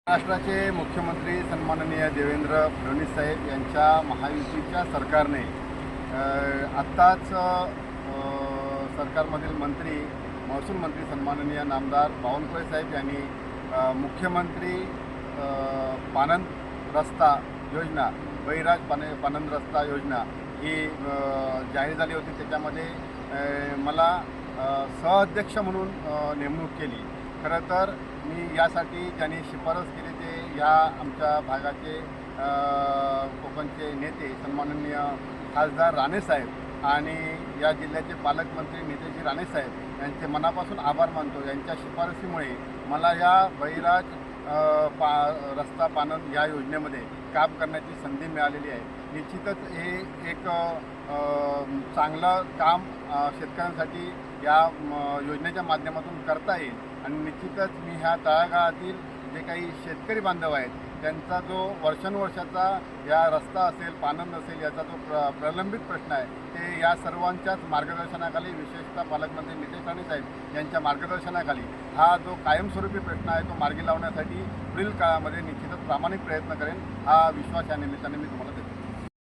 महाराष्ट्राचे मुख्यमंत्री सन्माननीय देवेंद्र फडणवीस साहेब यांच्या महायुतीच्या सरकारने आत्ताच सरकारमधील मंत्री महसूल मंत्री सन्माननीय नामदार बावनकुळे साहेब यांनी मुख्यमंत्री पानंद रस्ता योजना बळीराज पानंद रस्ता योजना ही जाहीर झाली होती। त्याच्यामध्ये मला सहअध्यक्ष म्हणून नेमणूक केली। खरं तर मी यासाठी ज्यांनी शिफारस केली ते या आमच्या भागाचे कोकणचे नेते सन्माननीय खासदार राणेसाहेब आणि या जिल्ह्याचे पालकमंत्री नितेशजी राणेसाहेब यांचे मनापासून आभार मानतो। यांच्या शिफारसीमुळे मला या बळीराज रस्ता पानंद या योजनेमध्ये काम करण्याची संधी मिळालेली आहे। निश्चितच हे एक चांगलं काम शेतकऱ्यांसाठी या योजनेच्या माध्यमातून करता येईल आणि निश्चितच मी ह्या तळागाळातील जे काही शेतकरी बांधव आहेत त्यांचा जो वर्षानुवर्षाचा या रस्ता असेल पानंद असेल याचा जो प्रलंबित प्रश्न आहे ते या सर्वांच्याच मार्गदर्शनाखाली विशेषतः पालकमंत्री नितेश राणे साहेब यांच्या मार्गदर्शनाखाली हा जो कायमस्वरूपी प्रश्न आहे तो मार्गी लावण्यासाठी पुढील काळामध्ये निश्चितच प्रामाणिक प्रयत्न करेन हा विश्वास या निमित्ताने मी तुम्हाला